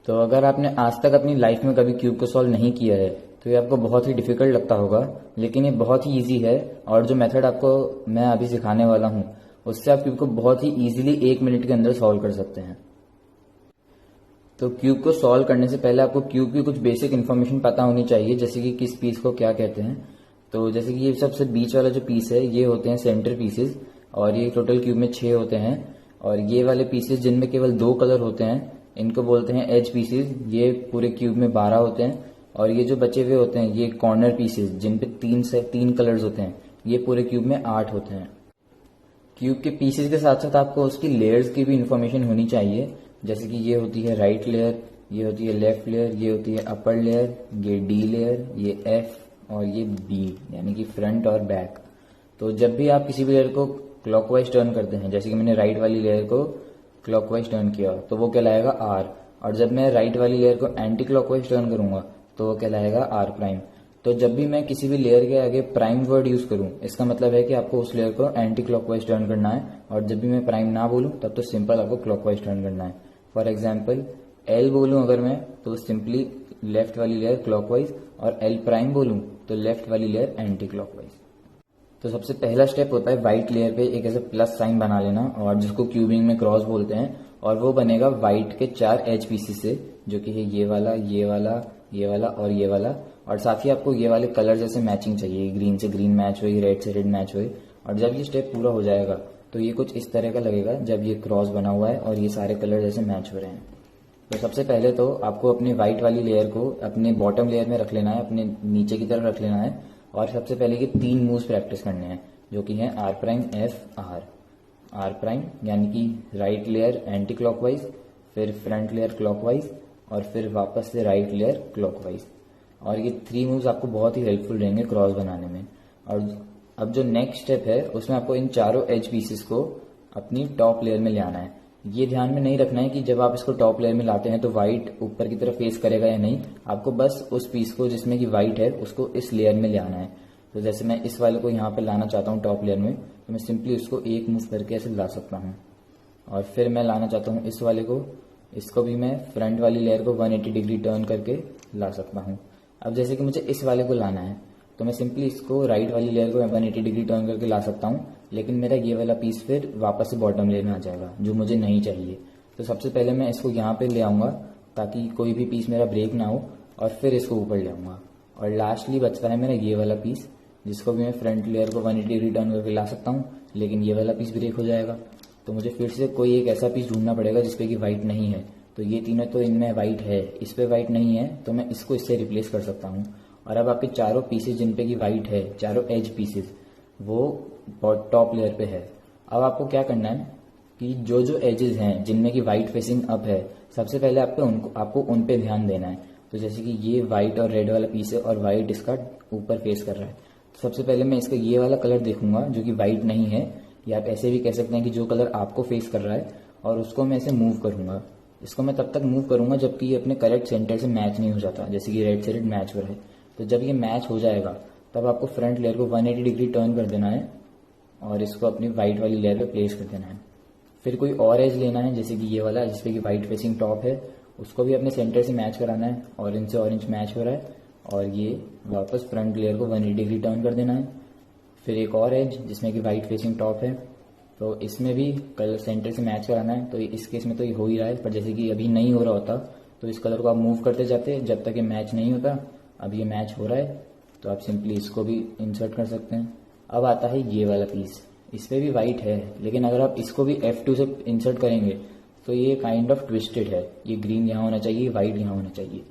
तो अगर आपने आज तक अपनी लाइफ में कभी क्यूब को सॉल्व नहीं किया है तो ये आपको बहुत ही डिफिकल्ट लगता होगा, लेकिन ये बहुत ही इजी है। और जो मेथड आपको मैं अभी सिखाने वाला हूँ उससे आप क्यूब को बहुत ही इजीली 1 मिनट के अंदर सॉल्व कर सकते हैं। तो क्यूब को सॉल्व करने से पहले आपको क्यूब की कुछ बेसिक इन्फॉर्मेशन पता होनी चाहिए, जैसे कि किस पीस को क्या कहते हैं। तो जैसे कि ये सबसे बीच वाला जो पीस है ये होते हैं सेंटर पीसेस, और ये टोटल क्यूब में 6 होते हैं। और ये वाले पीसेस जिनमें केवल 2 कलर होते हैं इनको बोलते हैं एज पीसेस, ये पूरे क्यूब में 12 होते हैं। और ये जो बचे हुए होते हैं ये कॉर्नर पीसेस जिन पे 3 कलर्स होते हैं, ये पूरे क्यूब में 8 होते हैं। क्यूब के पीसेस के साथ साथ आपको उसकी लेयर्स की भी इंफॉर्मेशन होनी चाहिए, जैसे कि ये होती है राइट लेयर, ये होती है लेफ्ट लेयर, ये होती है अपर लेयर, ये डी लेयर, ये एफ और ये बी, यानी कि फ्रंट और बैक। तो जब भी आप किसी भी लेयर को क्लॉकवाइज टर्न करते हैं, जैसे कि मैंने राइट वाली लेयर को क्लॉकवाइज टर्न किया तो वो कहलाएगा आर, और जब मैं राइट वाली लेयर को एंटी क्लॉकवाइज टर्न करूंगा तो वो कहलाएगा आर प्राइम। तो जब भी मैं किसी भी लेयर के आगे प्राइम वर्ड यूज करूं इसका मतलब है कि आपको उस लेयर को एंटी क्लॉकवाइज टर्न करना है, और जब भी मैं प्राइम ना बोलूं तब तो सिंपल आपको क्लॉकवाइज टर्न करना है। फॉर एग्जाम्पल एल बोलूं अगर मैं तो सिंपली लेफ्ट वाली लेयर क्लॉकवाइज, और एल प्राइम बोलूं तो लेफ्ट वाली लेयर एंटी क्लॉकवाइज। तो सबसे पहला स्टेप होता है व्हाइट लेयर पे एक ऐसे प्लस साइन बना लेना, और जिसको क्यूबिंग में क्रॉस बोलते हैं, और वो बनेगा व्हाइट के 4 एज पीसेस से, जो कि है ये वाला, ये वाला, ये वाला और ये वाला। और साथ ही आपको ये वाले कलर जैसे मैचिंग चाहिए, ग्रीन से ग्रीन मैच हुई, रेड से रेड मैच हुई। और जब ये स्टेप पूरा हो जाएगा तो ये कुछ इस तरह का लगेगा जब ये क्रॉस बना हुआ है और ये सारे कलर जैसे मैच हो रहे हैं। तो सबसे पहले तो आपको अपने व्हाइट वाली लेयर को अपने बॉटम लेयर में रख लेना है, अपने नीचे की तरफ रख लेना है, और सबसे पहले ये 3 मूव्स प्रैक्टिस करने हैं, जो कि है R prime F R. R prime यानी कि राइट लेयर एंटी क्लॉकवाइज, फिर फ्रंट लेयर क्लॉकवाइज, और फिर वापस से राइट लेयर क्लॉकवाइज। और ये 3 मूव्स आपको बहुत ही हेल्पफुल रहेंगे क्रॉस बनाने में। और अब जो नेक्स्ट स्टेप है उसमें आपको इन चारों एज पीसेस को अपनी टॉप लेयर में ले आना है। ये ध्यान में नहीं रखना है कि जब आप इसको टॉप लेयर में लाते हैं तो व्हाइट ऊपर की तरफ फेस करेगा या नहीं, आपको बस उस पीस को जिसमें कि व्हाइट है उसको इस लेयर में ले आना है। तो जैसे मैं इस वाले को यहाँ पे लाना चाहता हूँ टॉप लेयर में, तो मैं सिंपली उसको एक मूव करके ऐसे ला सकता हूँ। और फिर मैं लाना चाहता हूँ इस वाले को, इसको भी मैं फ्रंट वाली लेयर को 180 डिग्री टर्न करके ला सकता हूँ। अब जैसे कि मुझे इस वाले को लाना है तो मैं सिंपली इसको राइट वाली लेयर को 180 डिग्री टर्न करके ला सकता हूँ, लेकिन मेरा ये वाला पीस फिर वापस से बॉटम लेयर में आ जाएगा जो मुझे नहीं चाहिए। तो सबसे पहले मैं इसको यहाँ पे ले आऊंगा ताकि कोई भी पीस मेरा ब्रेक ना हो, और फिर इसको ऊपर ले आऊंगा। और लास्टली बचता है मेरा ये वाला पीस, जिसको भी मैं फ्रंट लेयर को 180 डिग्री टर्न करके ला सकता हूँ, लेकिन ये वाला पीस ब्रेक हो जाएगा। तो मुझे फिर से कोई एक ऐसा पीस ढूंढना पड़ेगा जिसपे कि व्हाइट नहीं है। तो ये तीनों तो इनमें व्हाइट है, इस पे व्हाइट नहीं है, तो मैं इसको इससे रिप्लेस कर सकता हूँ। और अब आपके चारों पीसेस जिन पे कि व्हाइट है, चारों एज पीसेस, वो टॉप लेयर पे है। अब आपको क्या करना है कि जो जो एजेस हैं जिनमें कि व्हाइट फेसिंग अप है, सबसे पहले आपको उन पे ध्यान देना है। तो जैसे कि ये व्हाइट और रेड वाला पीस है और व्हाइट इसका ऊपर फेस कर रहा है, तो सबसे पहले मैं इसका ये वाला कलर देखूंगा जो कि व्हाइट नहीं है, या आप ऐसे भी कह सकते हैं कि जो कलर आपको फेस कर रहा है, और उसको मैं ऐसे मूव करूंगा। इसको मैं तब तक मूव करूंगा जबकि ये अपने करेक्ट सेंटर से मैच नहीं हो जाता, जैसे कि रेड से रेड मैच हो रहा है। तो जब ये मैच हो जाएगा तब आपको फ्रंट लेयर को 180 डिग्री टर्न कर देना है और इसको अपनी व्हाइट वाली लेयर पे प्लेस कर देना है। फिर कोई और एज लेना है, जैसे कि ये वाला जिसपे कि व्हाइट फेसिंग टॉप है, उसको भी अपने सेंटर से मैच कराना है। ऑरेंज से ऑरेंज मैच हो रहा है, और ये वापस फ्रंट लेयर को 180 डिग्री टर्न कर देना है। फिर एक और एज जिसमें कि व्हाइट फेसिंग टॉप है, तो इसमें भी कलर सेंटर से मैच कराना है। तो इस केस में तो ये हो ही रहा है, पर जैसे कि अभी नहीं हो रहा होता तो इस कलर को आप मूव करते जाते जब तक ये मैच नहीं होता। अब ये मैच हो रहा है तो आप सिंपली इसको भी इंसर्ट कर सकते हैं। अब आता है ये वाला पीस, इस पे भी व्हाइट है, लेकिन अगर आप इसको भी F2 से इंसर्ट करेंगे तो ये काइंड ऑफ ट्विस्टेड है। ये ग्रीन यहाँ होना चाहिए, व्हाइट यहाँ होना चाहिए।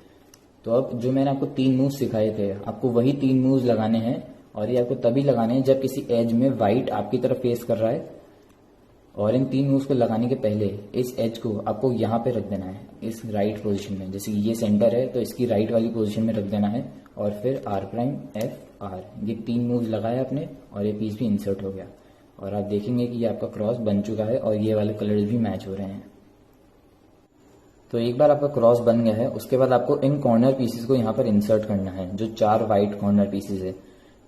तो अब जो मैंने आपको 3 मूव्स सिखाए थे, आपको वही 3 मूव्स लगाने हैं, और ये आपको तभी लगाने हैं जब किसी एज में व्हाइट आपकी तरफ फेस कर रहा है। और इन 3 मूव्स को लगाने के पहले इस एज को आपको यहाँ पे रख देना है, इस राइट पोजीशन में। जैसे कि ये सेंटर है तो इसकी राइट वाली पोजीशन में रख देना है, और फिर आर प्राइम एफ आर, ये 3 मूव्स लगाए आपने और ये पीस भी इंसर्ट हो गया। और आप देखेंगे कि ये आपका क्रॉस बन चुका है और ये वाले कलर्स भी मैच हो रहे हैं। तो एक बार आपका क्रॉस बन गया है, उसके बाद आपको इन कॉर्नर पीसेस को यहाँ पर इंसर्ट करना है, जो 4 व्हाइट कॉर्नर पीसेस है।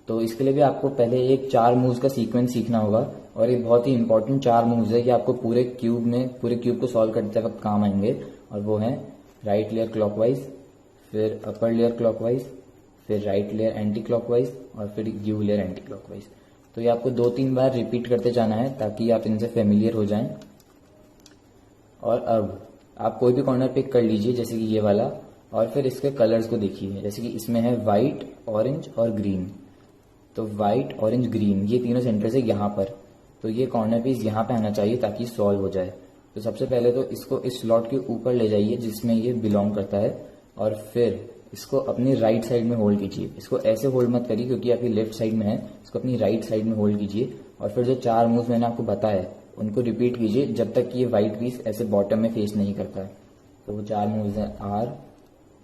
तो इसके लिए भी आपको पहले एक 4 मूव्स का सीक्वेंस सीखना होगा, और ये बहुत ही इंपॉर्टेंट 4 मूव्स है कि आपको पूरे क्यूब को सॉल्व करते वक्त काम आएंगे। और वो है राइट लेयर क्लॉकवाइज, फिर अपर लेयर क्लॉकवाइज, फिर राइट लेयर एंटी क्लॉकवाइज और फिर यू लेयर एंटी क्लॉकवाइज। तो ये आपको 2-3 बार रिपीट करते जाना है ताकि आप इनसे फेमिलियर हो जाएं। और अब आप कोई भी कॉर्नर पिक कर लीजिए जैसे कि ये वाला, और फिर इसके कलर्स को देखिए। जैसे कि इसमें है व्हाइट, ऑरेंज और ग्रीन। तो व्हाइट, ऑरेंज, ग्रीन ये तीनों सेंटर से यहाँ पर, तो ये कॉर्नर पीस यहाँ पे आना चाहिए ताकि सॉल्व हो जाए। तो सबसे पहले तो इसको इस स्लॉट के ऊपर ले जाइए जिसमें ये बिलोंग करता है, और फिर इसको अपनी राइट साइड में होल्ड कीजिए। इसको ऐसे होल्ड मत करिए क्योंकि आपकी लेफ्ट साइड में है, इसको अपनी राइट साइड में होल्ड कीजिए। और फिर जो 4 मूव्स मैंने आपको बताया उनको रिपीट कीजिए जब तक कि ये व्हाइट पीस ऐसे बॉटम में फेस नहीं करता है। तो वो 4 मूव्स हैं R,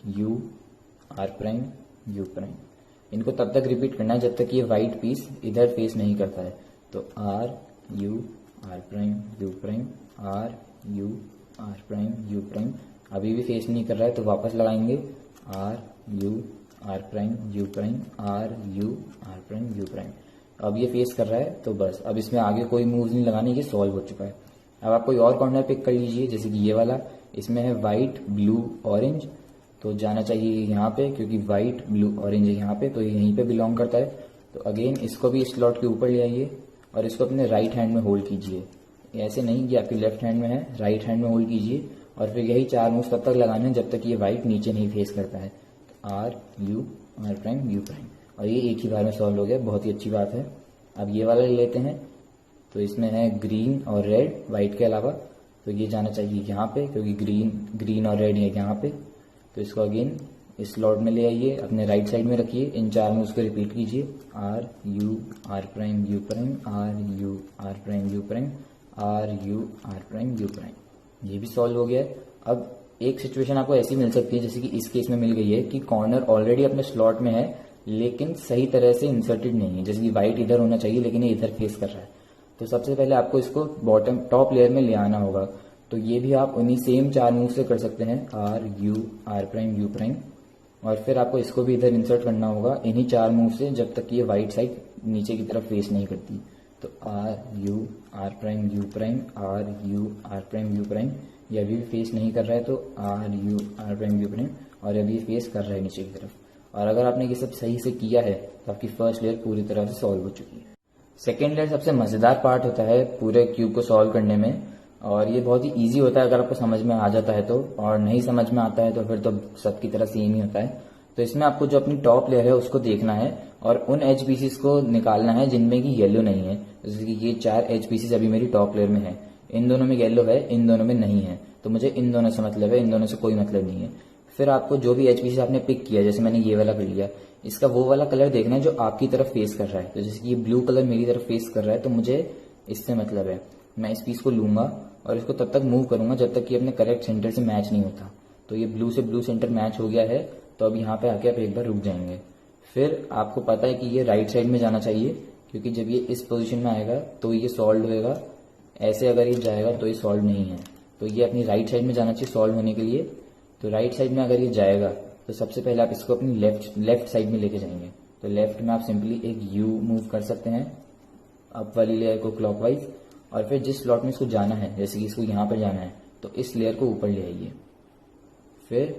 U, R prime, U prime. इनको तब तक रिपीट करना है जब तक ये व्हाइट पीस इधर फेस नहीं करता है। तो R, U, R prime, U prime, R, U, R prime, U prime. अभी भी फेस नहीं कर रहा है तो वापस लगाएंगे R, U, R prime, U prime, R, U, R prime, U prime. अब ये फेस कर रहा है तो बस अब इसमें आगे कोई मूव नहीं लगाने, ये सॉल्व हो चुका है। अब आप कोई और कॉर्नर पिक कर लीजिए जैसे कि ये वाला, इसमें है व्हाइट, ब्लू, ऑरेंज। तो जाना चाहिए यहाँ पे क्योंकि व्हाइट, ब्लू, ऑरेंज है यहाँ पे, तो ये यहीं पे बिलोंग करता है। तो अगेन इसको भी इस स्लॉट के ऊपर ले आइए और इसको अपने राइट हैंड में होल्ड कीजिए। ऐसे नहीं कि आपकी लेफ्ट हैंड में है, राइट हैंड में होल्ड कीजिए। और फिर यही 4 मूव तब तक लगाने हैं जब तक ये व्हाइट नीचे नहीं फेस करता है। तो R, U, R prime, U prime. और ये एक ही बार में सॉल्व हो गया, बहुत ही अच्छी बात है। अब ये वाला ले लेते हैं। तो इसमें है ग्रीन और रेड व्हाइट के अलावा, तो ये जाना चाहिए यहाँ पे क्योंकि ग्रीन और रेड है यहाँ पे। तो इसको अगेन इस स्लॉट में ले आइए, अपने राइट साइड में रखिए। इन 4 मूव्स को रिपीट कीजिए R, U, R prime, U prime, R, U, R prime, U prime, R, U, R prime, U prime. ये भी सॉल्व हो गया है। अब एक सिचुएशन आपको ऐसी मिल सकती है जैसे कि इस केस में मिल गई है कि कॉर्नर ऑलरेडी अपने स्लॉट में है लेकिन सही तरह से इंसर्टेड नहीं है। जैसे कि व्हाइट इधर होना चाहिए लेकिन ये इधर फेस कर रहा है। तो सबसे पहले आपको इसको बॉटम टॉप लेयर में ले आना होगा। तो ये भी आप उन्हीं सेम 4 मूव से कर सकते हैं R, U, R prime, U prime. और फिर आपको इसको भी इधर इंसर्ट करना होगा इन्हीं 4 मूव से जब तक कि ये व्हाइट साइड नीचे की तरफ फेस नहीं करती। तो R, U, R prime, U prime, R, U, R prime, U prime. ये अभी भी फेस नहीं कर रहा है तो R, U, R prime, U prime. और अभी फेस कर रहा है नीचे की तरफ। और अगर आपने ये सब सही से किया है तो आपकी फर्स्ट लेयर पूरी तरह से सॉल्व हो चुकी है। सेकेंड लेयर सबसे मजेदार पार्ट होता है पूरे क्यूब को सॉल्व करने में, और ये बहुत ही इजी होता है अगर आपको समझ में आ जाता है तो, और नहीं समझ में आता है तो फिर तो सबकी तरह सेम ही होता है। तो इसमें आपको जो अपनी टॉप लेयर है उसको देखना है और उन एज पीसीस को निकालना है जिनमें कि येलो नहीं है। जैसे कि ये 4 एज पीसीस अभी मेरी टॉप लेयर में है, इन दोनों में येलो है, इन दोनों में नहीं है, तो मुझे इन दोनों से मतलब है, इन दोनों से कोई मतलब नहीं है। फिर आपको जो भी एच पीसीस आपने पिक किया, जैसे मैंने ये वाला कर लिया, इसका वो वाला कलर देखना है जो आपकी तरफ फेस कर रहा है। तो जैसे कि ये ब्लू कलर मेरी तरफ फेस कर रहा है तो मुझे इससे मतलब है। मैं इस पीस को लूंगा और इसको तब तक मूव करूंगा जब तक कि अपने करेक्ट सेंटर से मैच नहीं होता। तो ये ब्लू से ब्लू सेंटर मैच हो गया है, तो अब यहाँ पे आके आप एक बार रुक जाएंगे। फिर आपको पता है कि ये राइट साइड में जाना चाहिए क्योंकि जब ये इस पोजीशन में आएगा तो ये सॉल्व होएगा। ऐसे अगर ये जाएगा तो ये सॉल्व नहीं है, तो ये अपनी राइट साइड में जाना चाहिए सॉल्व होने के लिए। तो राइट साइड में अगर ये जाएगा तो सबसे पहले आप इसको अपनी लेफ्ट साइड में लेके जाएंगे। तो लेफ्ट में आप सिंपली एक यू मूव कर सकते हैं अप वाली लेयर को क्लॉकवाइज, और फिर जिस स्लॉट में इसको जाना है, जैसे कि इसको यहाँ पर जाना है, तो इस लेयर को ऊपर ले आइए। फिर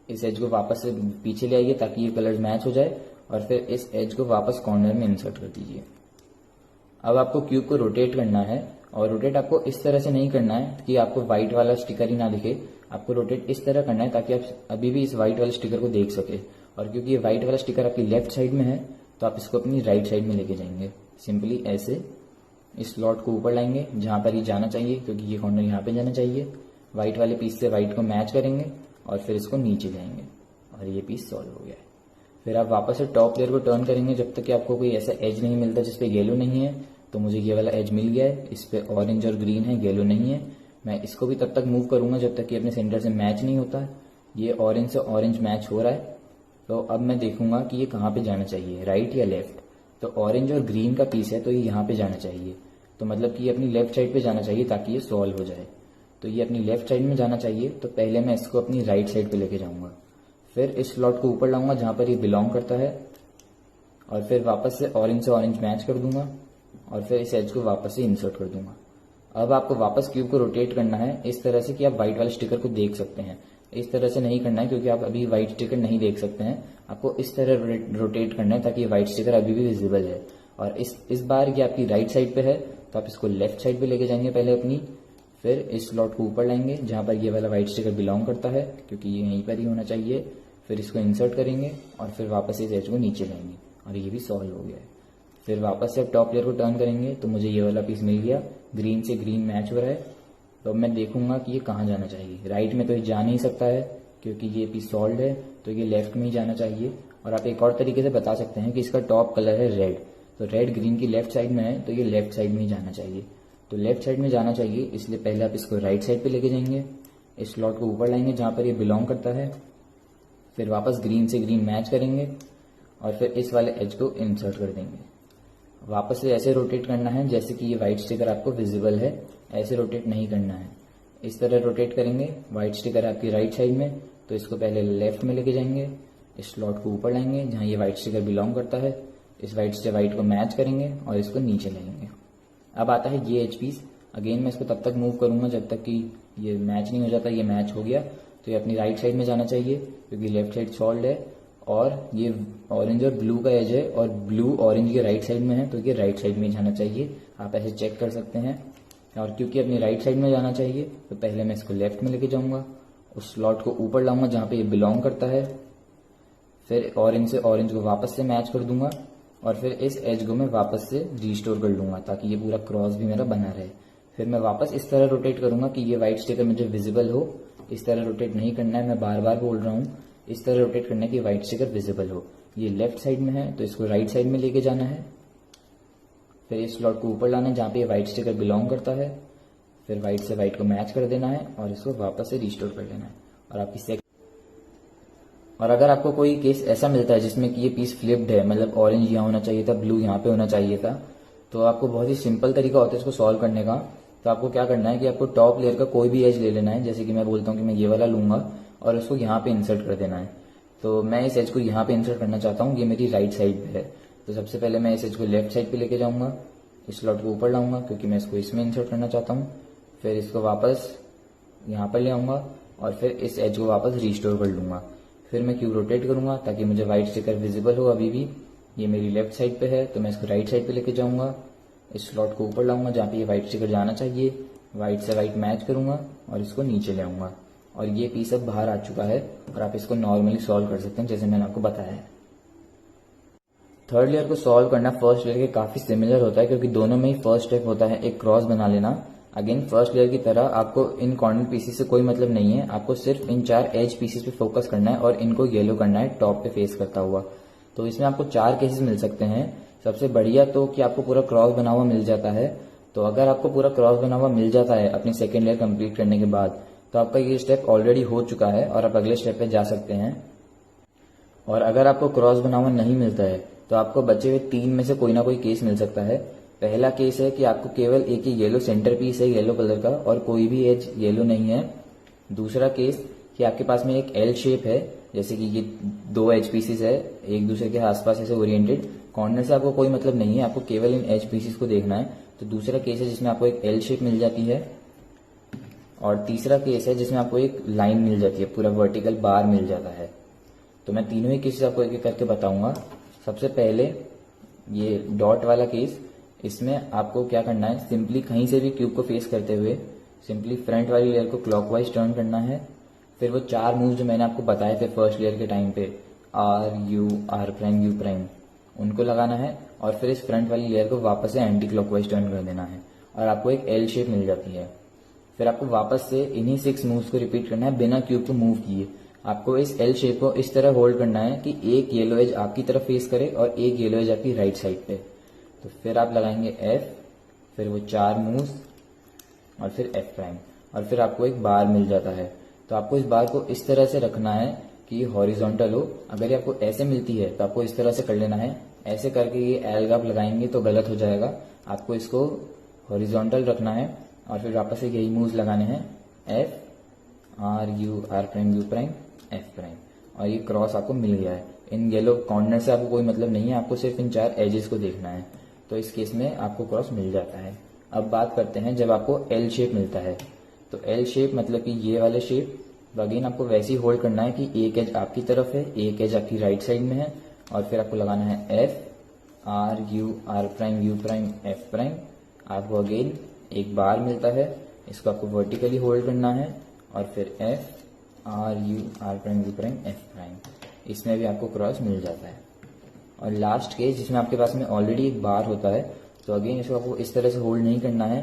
इस एज को वापस से पीछे ले आइए ताकि ये कलर्स मैच हो जाए, और फिर इस एज को वापस कॉर्नर में इंसर्ट कर दीजिए। अब आपको क्यूब को रोटेट करना है, और रोटेट आपको इस तरह से नहीं करना है कि आपको व्हाइट वाला स्टिकर ही ना दिखे। आपको रोटेट इस तरह करना है ताकि आप अभी भी इस व्हाइट वाले स्टिकर को देख सके। और क्योंकि ये व्हाइट वाला स्टिकर आपकी लेफ्ट साइड में है तो आप इसको अपनी राइट साइड में लेके जाएंगे। सिंपली ऐसे इस स्लॉट को ऊपर लाएंगे जहां पर ये जाना चाहिए, क्योंकि ये कॉर्नर यहाँ पे जाना चाहिए। व्हाइट वाले पीस से व्हाइट को मैच करेंगे और फिर इसको नीचे जाएंगे, और ये पीस सॉल्व हो गया है। फिर आप वापस से टॉप लेयर को टर्न करेंगे जब तक कि आपको कोई ऐसा एज नहीं मिलता जिसपे येलो नहीं है। तो मुझे ये वाला एज मिल गया है, इस पे ऑरेंज और ग्रीन है, येलो नहीं है। मैं इसको भी तब तक मूव करूंगा जब तक कि अपने सेंटर से मैच नहीं होता। ये ऑरेंज से ऑरेंज मैच हो रहा है, तो अब मैं देखूंगा कि ये कहाँ पे जाना चाहिए, राइट या लेफ्ट। तो ऑरेंज और ग्रीन का पीस है तो ये यहाँ पे जाना चाहिए, तो मतलब कि ये अपनी लेफ्ट साइड पे जाना चाहिए ताकि ये सॉल्व हो जाए। तो ये अपनी लेफ्ट साइड में जाना चाहिए, तो पहले मैं इसको अपनी राइट साइड पे लेके जाऊंगा। फिर इस स्लॉट को ऊपर लाऊंगा जहां पर ये बिलोंग करता है, और फिर वापस से ऑरेंज मैच कर दूंगा, और फिर इस एज को वापस से इंसर्ट कर दूंगा। अब आपको वापस क्यूब को रोटेट करना है इस तरह से कि आप व्हाइट वाले स्टिकर को देख सकते हैं। इस तरह से नहीं करना है क्योंकि आप अभी व्हाइट स्टिकर नहीं देख सकते हैं। आपको इस तरह रोटेट करना है ताकि ये व्हाइट स्टिकर अभी भी विजिबल है। और इस बार ये आपकी राइट साइड पे है तो आप इसको लेफ्ट साइड पे लेके जाएंगे पहले अपनी, फिर इस स्लॉट को ऊपर लाएंगे जहां पर ये वाला व्हाइट स्टिकर बिलोंग करता है क्योंकि ये यहीं पर ही होना चाहिए। फिर इसको इंसर्ट करेंगे और फिर वापस इस एज को नीचे लाएंगे और ये भी सॉल्व हो गया है। फिर वापस से अब टॉप लेयर को टर्न करेंगे तो मुझे ये वाला पीस मिल गया, ग्रीन से ग्रीन मैच हो रहा है। तो अब मैं देखूंगा कि ये कहाँ जाना चाहिए। राइट में तो ये जा नहीं सकता है क्योंकि ये पीस सॉल्व है, तो ये लेफ्ट में ही जाना चाहिए। और आप एक और तरीके से बता सकते हैं कि इसका टॉप कलर है रेड, तो रेड ग्रीन की लेफ्ट साइड में है तो ये लेफ्ट साइड में ही जाना चाहिए। तो लेफ्ट साइड में जाना चाहिए, इसलिए पहले आप इसको राइट साइड पे लेके जाएंगे, इस स्लॉट को ऊपर लाएंगे जहां पर ये बिलोंग करता है, फिर वापस ग्रीन से ग्रीन मैच करेंगे और फिर इस वाले एज को इंसर्ट कर देंगे। वापस से ऐसे रोटेट करना है जैसे कि ये व्हाइट स्टिकर आपको विजिबल है, ऐसे रोटेट नहीं करना है। इस तरह रोटेट करेंगे, व्हाइट स्टिकर आपकी राइट साइड में, तो इसको पहले लेफ्ट में लेके जाएंगे, इस स्लॉट को ऊपर लाएंगे जहां ये व्हाइट स्टिकर बिलोंग करता है, इस व्हाइट से व्हाइट को मैच करेंगे और इसको नीचे लाएंगे। अब आता है ये एज पीस। अगेन मैं इसको तब तक मूव करूंगा जब तक कि ये मैच नहीं हो जाता। ये मैच हो गया तो ये अपनी राइट साइड में जाना चाहिए क्योंकि लेफ्ट साइड सॉल्व है, और ये ऑरेंज और ब्लू का एज है और ब्लू ऑरेंज के राइट साइड में है तो ये राइट साइड में जाना चाहिए। आप ऐसे चेक कर सकते हैं। और क्योंकि अपनी राइट साइड में जाना चाहिए तो पहले मैं इसको लेफ्ट में लेके जाऊंगा, उस स्लॉट को ऊपर लाऊंगा जहां पे ये बिलोंग करता है, फिर ऑरेंज से ऑरेंज को वापस से मैच कर दूंगा और फिर इस एज को मैं वापस से रिस्टोर कर लूंगा ताकि ये पूरा क्रॉस भी मेरा बना रहे। फिर मैं वापस इस तरह रोटेट करूंगा कि ये व्हाइट स्टिकर मुझे विजिबल हो। इस तरह रोटेट नहीं करना है, मैं बार बार बोल रहा हूँ, इस तरह रोटेट करना है कि व्हाइट स्टिकर विजिबल हो। ये लेफ्ट साइड में है तो इसको राइट साइड में लेके जाना है, फिर इस स्लॉट को ऊपर लाना है जहां पे ये व्हाइट स्टिकर बिलोंग करता है, फिर व्हाइट से व्हाइट को मैच कर देना है और इसको वापस से रिस्टोर कर लेना है। और आपकी और अगर आपको कोई केस ऐसा मिलता है जिसमें कि ये पीस फ्लिप्ड है, मतलब ऑरेंज यहाँ होना चाहिए था, ब्लू यहाँ पे होना चाहिए था, तो आपको बहुत ही सिंपल तरीका होता है इसको सॉल्व करने का। तो आपको क्या करना है कि आपको टॉप लेयर का कोई भी एज ले लेना है, जैसे कि मैं बोलता हूँ कि मैं ये वाला लूंगा और उसको यहाँ पे इंसर्ट कर देना है। तो मैं इस एज को यहाँ पे इंसर्ट करना चाहता हूँ, ये मेरी राइट साइड पे है। तो सबसे पहले मैं इस एज को लेफ्ट साइड पे लेके जाऊंगा, इस स्लॉट को ऊपर लाऊंगा क्योंकि मैं इसको इसमें इंसर्ट करना चाहता हूँ, फिर इसको वापस यहाँ पर ले आऊंगा और फिर इस एज को वापस रिस्टोर कर लूंगा। फिर मैं क्यूब रोटेट करूंगा ताकि मुझे व्हाइट स्टिकर विजिबल हो। अभी भी ये मेरी लेफ्ट साइड पे है तो मैं इसको राइट साइड पे लेके जाऊंगा, इस स्लॉट को ऊपर लाऊंगा जहां पे ये व्हाइट स्टिकर जाना चाहिए, व्हाइट से व्हाइट मैच करूंगा और इसको नीचे ले आऊंगा। और ये पीस अब बाहर आ चुका है और आप इसको नॉर्मली सॉल्व कर सकते हैं जैसे मैंने आपको बताया है। थर्ड लेयर को सॉल्व करना फर्स्ट लेयर के काफी सिमिलर होता है क्योंकि दोनों में ही फर्स्ट स्टेप होता है एक क्रॉस बना लेना। अगेन फर्स्ट लेयर की तरह आपको इन कॉर्नर पीसेस से कोई मतलब नहीं है, आपको सिर्फ इन 4 एज पीसेस पे फोकस करना है और इनको येलो करना है टॉप पे फेस करता हुआ। तो इसमें आपको 4 केसेस मिल सकते हैं। सबसे बढ़िया तो कि आपको पूरा क्रॉस बना हुआ मिल जाता है। तो अगर आपको पूरा क्रॉस बना हुआ मिल जाता है अपनी सेकेंड लेयर कंप्लीट करने के बाद, तो आपका ये स्टेप ऑलरेडी हो चुका है और आप अगले स्टेप पे जा सकते हैं। और अगर आपको क्रॉस बना हुआ नहीं मिलता है तो आपको बचे हुए 3 में से कोई ना कोई केस मिल सकता है। पहला केस है कि आपको केवल एक ही येलो सेंटर पीस है येलो कलर का और कोई भी एज येलो नहीं है। दूसरा केस कि आपके पास में एक एल शेप है, जैसे कि ये 2 एज पीसेस है एक दूसरे के आसपास ऐसे ओरिएंटेड, कॉर्नर से आपको कोई मतलब नहीं है, आपको केवल इन एज पीसेस को देखना है। तो दूसरा केस है जिसमें आपको एक एल शेप मिल जाती है। और तीसरा केस है जिसमें आपको एक लाइन मिल जाती है, पूरा वर्टिकल बार मिल जाता है। तो मैं तीनों ही केसेस आपको एक एक करके बताऊंगा। सबसे पहले ये डॉट वाला केस, इसमें आपको क्या करना है, सिंपली कहीं से भी क्यूब को फेस करते हुए सिंपली फ्रंट वाली लेयर को क्लॉकवाइज टर्न करना है। फिर वो 4 मूव जो मैंने आपको बताए थे फर्स्ट लेयर के टाइम पे, R U R prime U prime, उनको लगाना है और फिर इस फ्रंट वाली लेयर को वापस से एंटी क्लॉकवाइज टर्न कर देना है और आपको एक एल शेप मिल जाती है। फिर आपको वापस से इन्हीं 6 मूव्स को रिपीट करना है बिना क्यूब को मूव किए। आपको इस एल शेप को इस तरह होल्ड करना है कि एक येलो एज आपकी तरफ फेस करे और एक येलो एज आपकी राइट साइड पे। तो फिर आप लगाएंगे एफ, फिर वो 4 मूव्स और फिर एफ प्राइम और फिर आपको एक बार मिल जाता है। तो आपको इस बार को इस तरह से रखना है कि हॉरिजॉन्टल हो। अगर ये आपको ऐसे मिलती है तो आपको इस तरह से कर लेना है, ऐसे करके ये एल आप लगाएंगे तो गलत हो जाएगा। आपको इसको हॉरिजॉन्टल रखना है और फिर वापस से यही मूव्स लगाने हैं, F R U R prime U prime F prime, और ये क्रॉस आपको मिल गया है। इन येलो कॉर्नर से आपको कोई मतलब नहीं है, आपको सिर्फ इन 4 एजेस को देखना है। तो इस केस में आपको क्रॉस मिल जाता है। अब बात करते हैं जब आपको एल शेप मिलता है। तो एल शेप मतलब कि ये वाले शेप तो अगेन आपको वैसे ही होल्ड करना है कि एक एज आपकी तरफ है, एक एज आपकी राइट साइड में है, और फिर आपको लगाना है F R U R prime U prime F prime. आपको अगेन एक बार मिलता है, इसको आपको वर्टिकली होल्ड करना है, और फिर F R U R prime U prime F prime. इसमें भी आपको क्रॉस मिल जाता है। और लास्ट केस जिसमें आपके पास में ऑलरेडी एक बार होता है, तो अगेन इसको आपको इस तरह से होल्ड नहीं करना है,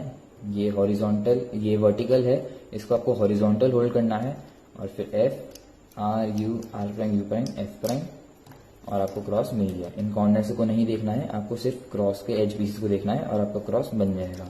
ये हॉरिजॉन्टल, ये वर्टिकल है, इसको आपको हॉरिजॉन्टल होल्ड करना है, और फिर F R U R prime U prime F prime, और आपको क्रॉस मिल गया। इन कॉर्नर्स को नहीं देखना है, आपको सिर्फ क्रॉस के एज पीसेस को देखना है और आपका क्रॉस बन जाएगा।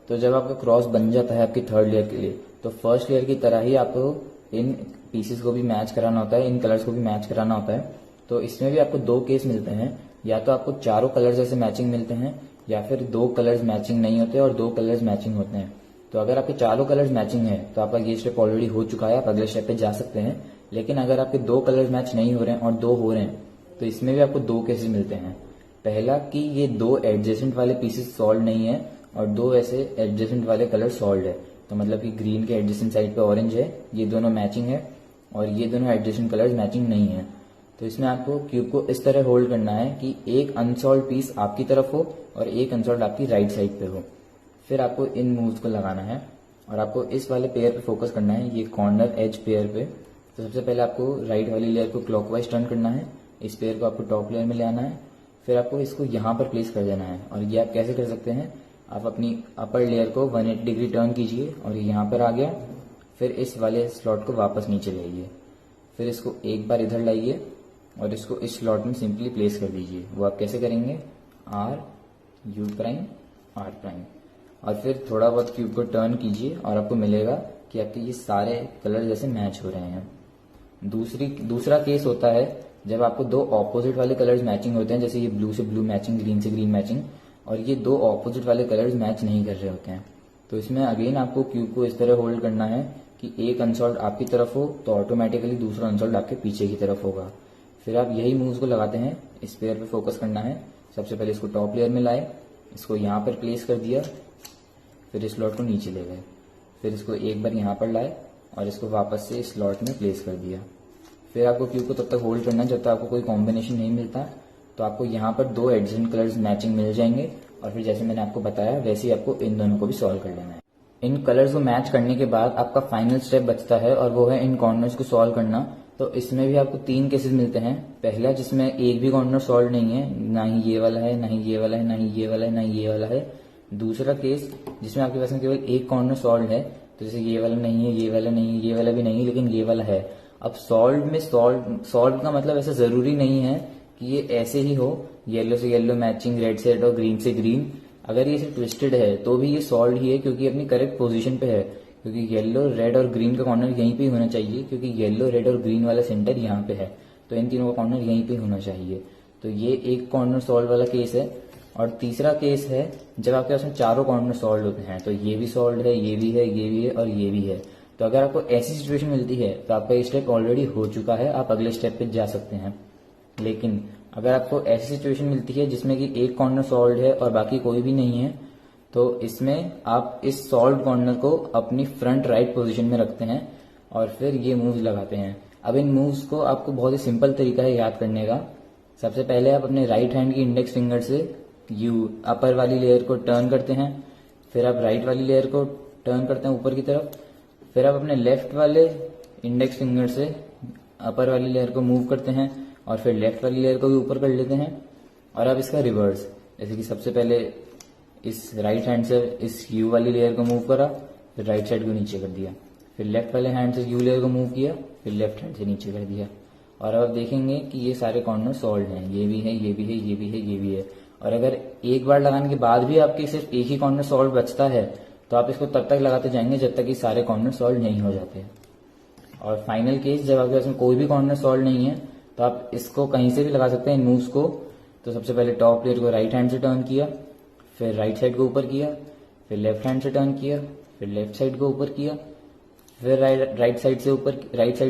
तो जब आपका क्रॉस बन जाता है आपकी थर्ड लेयर के लिए, तो फर्स्ट लेयर की तरह ही आपको इन पीसेस को भी मैच कराना होता है, इन कलर्स को भी मैच कराना होता है। तो इसमें भी आपको दो केस मिलते हैं, या तो आपको चारों कलर्स जैसे मैचिंग मिलते हैं, या फिर दो कलर्स मैचिंग नहीं होते और दो कलर्स मैचिंग होते हैं। तो अगर आपके चारों कलर्स मैचिंग है तो आपका ये स्टेप ऑलरेडी हो चुका है, आप अगले स्टेप पे जा सकते हैं। लेकिन अगर आपके दो कलर्स मैच नहीं हो रहे हैं और दो हो रहे हैं, तो इसमें भी आपको दो केसेस मिलते हैं। पहला कि ये दो एडजेसेंट वाले पीसेस सॉल्व नहीं है और दो ऐसे एडजेसेंट वाले कलर सॉल्व है। तो मतलब कि ग्रीन के एडजेसेंट साइड पे ऑरेंज है, ये दोनों मैचिंग है, और ये दोनों एडजेसेंट कलर्स मैचिंग नहीं है। तो इसमें आपको क्यूब को इस तरह होल्ड करना है कि एक अनसॉल्व पीस आपकी तरफ हो और एक अनसॉल्व आपकी राइट साइड पे हो। फिर आपको इन मूव्स को लगाना है और आपको इस वाले पेयर पे फोकस करना है, ये कॉर्नर एज पेयर पे। तो सबसे पहले आपको राइट वाली लेयर को क्लॉकवाइज टर्न करना है, इस पेयर को आपको टॉप लेयर में ले आना है, फिर आपको इसको यहाँ पर प्लेस कर देना है। और ये आप कैसे कर सकते हैं, आप अपनी अपर लेयर को 180 डिग्री टर्न कीजिए और ये यहाँ पर आ गया, फिर इस वाले स्लॉट को वापस नीचे ले आइए, फिर इसको एक बार इधर लाइए और इसको इस स्लॉट में सिंपली प्लेस कर दीजिए। वो आप कैसे करेंगे, R U prime R prime, और फिर थोड़ा बहुत क्यूब को टर्न कीजिए और आपको मिलेगा कि आपके ये सारे कलर जैसे मैच हो रहे हैं। दूसरा केस होता है जब आपको दो ऑपोजिट वाले कलर्स मैचिंग होते हैं, जैसे ये ब्लू से ब्लू मैचिंग, ग्रीन से ग्रीन मैचिंग, और ये दो ऑपोजिट वाले कलर्स मैच नहीं कर रहे होते हैं। तो इसमें अगेन आपको क्यूब को इस तरह होल्ड करना है कि एक अनसॉल्व आपकी तरफ हो तो ऑटोमेटिकली दूसरा अनसॉल्व आपके पीछे की तरफ होगा। फिर आप यही मूव्स को लगाते हैं, इस पेयर पे फोकस करना है। सबसे पहले इसको टॉप लेयर में लाए, इसको यहाँ पर प्लेस कर दिया, फिर इस स्लॉट को नीचे ले गए, फिर इसको एक बार यहाँ पर लाए और इसको वापस से इस स्लॉट में प्लेस कर दिया। फिर आपको क्यूब को तब तक होल्ड करना है जब तक आपको कोई कॉम्बिनेशन नहीं मिलता। तो आपको यहाँ पर दो एडजेसेंट कलर्स मैचिंग मिल जाएंगे, और फिर जैसे मैंने आपको बताया वैसे ही आपको इन दोनों को भी सॉल्व कर लेना है। इन कलर्स को मैच करने के बाद आपका फाइनल स्टेप बचता है और वो है इन कॉर्नर्स को सॉल्व करना। तो इसमें भी आपको तीन केसेस मिलते हैं। पहला जिसमें एक भी कॉर्नर सॉल्व नहीं है, ना ही ये वाला है, ना ही ये वाला है, ना ही ये वाला है, ना ही ये वाला है। दूसरा केस जिसमें आपके पास में केवल एक कॉर्नर सॉल्व है, तो जैसे ये वाला नहीं है, ये वाला नहीं है, ये वाला भी नहीं है, लेकिन ये वाला है। अब सॉल्व में सॉल्व का मतलब ऐसा जरूरी नहीं है कि ये ऐसे ही हो, येलो से येलो मैचिंग, रेड से रेड और ग्रीन से ग्रीन। अगर ये ट्विस्टेड है तो भी ये सॉल्व ही है, क्योंकि अपनी करेक्ट पोजीशन पे है। क्योंकि येलो, रेड और ग्रीन का कॉर्नर यहीं पे होना चाहिए, क्योंकि येलो, रेड और ग्रीन वाला सेंटर यहाँ पे है, तो इन तीनों का कॉर्नर यहीं पे होना चाहिए। तो ये एक कॉर्नर सॉल्व वाला केस है। और तीसरा केस है जब आपके पास में चारों कॉर्नर सॉल्व होते हैं, तो ये भी सॉल्व है, ये भी है, ये भी है और ये भी है। तो अगर आपको ऐसी सिचुएशन मिलती है तो आपका ये स्टेप ऑलरेडी हो चुका है, आप अगले स्टेप पे जा सकते हैं। लेकिन अगर आपको ऐसी सिचुएशन मिलती है जिसमें कि एक कॉर्नर सॉल्व है और बाकी कोई भी नहीं है, तो इसमें आप इस सॉल्व कॉर्नर को अपनी फ्रंट राइट पोजीशन में रखते हैं और फिर ये मूव्स लगाते हैं। अब इन मूव्स को आपको बहुत ही सिंपल तरीका है याद करने का। सबसे पहले आप अपने राइट हैंड की इंडेक्स फिंगर से यू अपर वाली लेयर को टर्न करते हैं, फिर आप राइट वाली लेयर को टर्न करते हैं ऊपर की तरफ, फिर आप अपने लेफ्ट वाले इंडेक्स फिंगर से अपर वाली लेयर को मूव करते हैं और फिर लेफ्ट वाली लेयर को भी ऊपर कर लेते हैं। और अब इसका रिवर्स, जैसे कि सबसे पहले इस राइट हैंड से इस यू वाली लेयर को मूव करा, फिर राइट साइड को नीचे कर दिया, फिर लेफ्ट वाले हैंड से यू लेयर को मूव किया, फिर लेफ्ट हैंड से नीचे कर दिया। और अब आप देखेंगे कि ये सारे कॉर्नर सॉल्व हैं, ये भी है, ये भी है, ये भी है, ये भी है। और अगर एक बार लगाने के बाद भी आपके सिर्फ एक ही कॉर्नर सॉल्व बचता है तो आप इसको तब तक लगाते जाएंगे जब तक कि सारे कॉर्नर सॉल्व नहीं हो जाते। और फाइनल केस जब आपके पास में कोई भी कॉर्नर सॉल्व नहीं है तो आप इसको कहीं से भी लगा सकते हैं इन मूव्स को। तो सबसे पहले टॉप लेयर को राइट हैंड से टर्न किया, फिर राइट साइड को ऊपर किया, फिर लेफ्ट हैंड से टर्न किया, फिर लेफ्ट साइड को ऊपर किया, फिर राइट साइड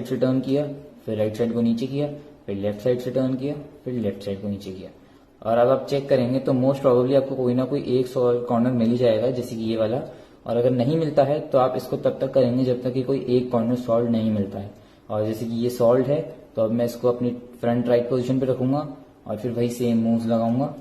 से टर्न किया, फिर राइट साइड को नीचे किया, फिर लेफ्ट साइड से टर्न किया, फिर लेफ्ट साइड को नीचे किया। और अब आप चेक करेंगे तो मोस्ट प्रोबेबली आपको कोई ना कोई एक सॉल्व कॉर्नर मिल ही जाएगा, जैसे कि ये वाला, और अगर नहीं मिलता है तो आप इसको तब तक करेंगे जब तक कि कोई एक कॉर्नर सॉल्व नहीं मिलता है। और जैसे कि ये सॉल्व है तो अब मैं इसको अपनी फ्रंट राइट पोजीशन पे रखूंगा और फिर वही सेम मूव्स लगाऊंगा।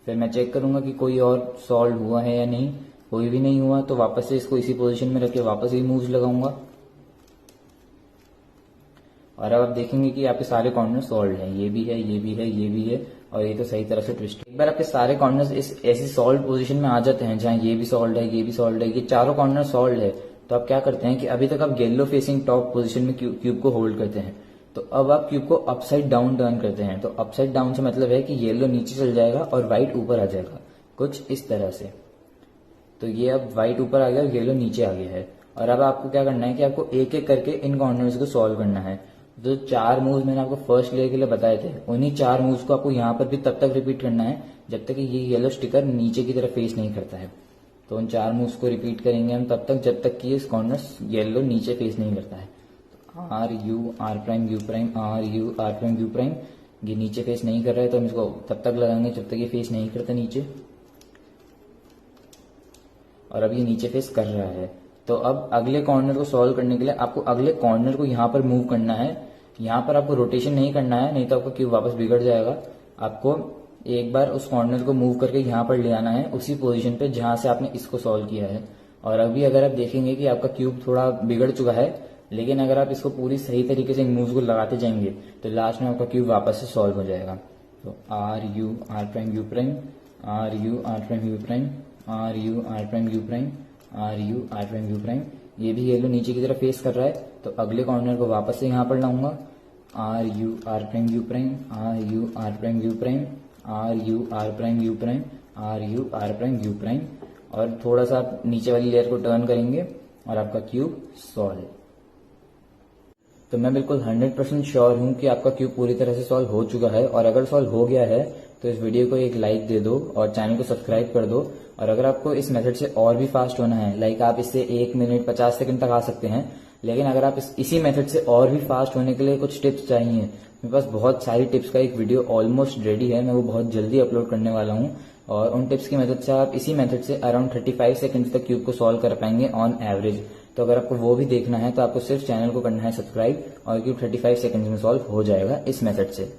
फिर मैं चेक करूंगा कि कोई और सॉल्व हुआ है या नहीं। कोई भी नहीं हुआ तो वापस से इसको इसी पोजीशन में रख के वापस ही मूव्स लगाऊंगा। और अब आप देखेंगे कि आपके सारे कॉर्नर सॉल्व हैं, ये भी है, ये भी है, ये भी है, और ये तो सही तरह से ट्विस्ट। एक बार आपके सारे कॉर्नर्स इस ऐसी सॉल्व पोजीशन में आ जाते हैं जहां ये भी सॉल्व है, ये भी सॉल्व है, ये चारों कॉर्नर सॉल्व है, तो आप क्या करते हैं कि अभी तक आप येलो फेसिंग टॉप पोजीशन में क्यूब को होल्ड करते हैं। तो अब आप क्यूब को अपसाइड डाउन टर्न करते हैं। तो अपसाइड डाउन से मतलब है कि येलो नीचे चल जाएगा और व्हाइट ऊपर आ जाएगा, कुछ इस तरह से। तो ये अब व्हाइट ऊपर आ गया और येलो नीचे आ गया है। और अब आपको क्या करना है कि आपको एक एक करके इन कॉर्नर्स को सॉल्व करना है। जो 4 मूव्स मैंने आपको फर्स्ट लेयर के लिए बताए थे, उन्हीं 4 मूव्स को आपको यहाँ पर भी तब तक रिपीट करना है जब तक कि ये येलो स्टिकर नीचे की तरफ फेस नहीं करता है। तो उन 4 मूव्स को रिपीट करेंगे हम तब तक जब तक कि ये कॉर्नर येलो नीचे फेस नहीं करता है। R U R prime U prime, R U R prime U prime, ये नीचे फेस नहीं कर रहा है तो हम इसको तब तक लगाएंगे जब तक ये फेस नहीं करता नीचे। और अब ये नीचे फेस कर रहा है। तो अब अगले कॉर्नर को सॉल्व करने के लिए आपको अगले कॉर्नर को यहाँ पर मूव करना है। यहाँ पर आपको रोटेशन नहीं करना है, नहीं तो आपका क्यूब वापस बिगड़ जाएगा। आपको एक बार उस कॉर्नर को मूव करके यहाँ पर ले आना है उसी पोजीशन पे जहां से आपने इसको सॉल्व किया है। और अभी अगर आप देखेंगे कि आपका क्यूब थोड़ा बिगड़ चुका है, लेकिन अगर आप इसको पूरी सही तरीके से इन मूव्स को लगाते जाएंगे तो लास्ट में आपका क्यूब वापस से सॉल्व हो जाएगा। तो R U R prime U prime, R U R prime U prime, R U R prime U prime, R U R prime U prime. ये भी येलो नीचे की तरफ फेस कर रहा है तो अगले कॉर्नर को वापस से यहाँ पर लाऊंगा। R U R prime U prime, R U R prime U prime, R U R prime U prime, R U R prime U prime. और थोड़ा सा आप नीचे वाली लेयर को टर्न करेंगे और आपका क्यूब सॉल्व। तो मैं बिल्कुल 100% श्योर हूं कि आपका क्यूब पूरी तरह से सॉल्व हो चुका है। और अगर सॉल्व हो गया है तो इस वीडियो को एक लाइक दे दो और चैनल को सब्सक्राइब कर दो। और अगर आपको इस मेथड से और भी फास्ट होना है, लाइक आप इससे 1 मिनट 50 सेकंड तक आ सकते हैं, लेकिन अगर आप इसी मेथड से और भी फास्ट होने के लिए कुछ टिप्स चाहिए, मेरे पास बहुत सारी टिप्स का एक वीडियो ऑलमोस्ट रेडी है, मैं वो बहुत जल्दी अपलोड करने वाला हूँ। और उन टिप्स की मदद से आप इसी मेथड से अराउंड 35 सेकंड्स तक क्यूब को सॉल्व कर पाएंगे ऑन एवरेज। तो अगर आपको वो भी देखना है तो आपको सिर्फ चैनल को करना है सब्सक्राइब और क्यूब 35 सेकंड्स में सॉल्व हो जाएगा इस मेथड से।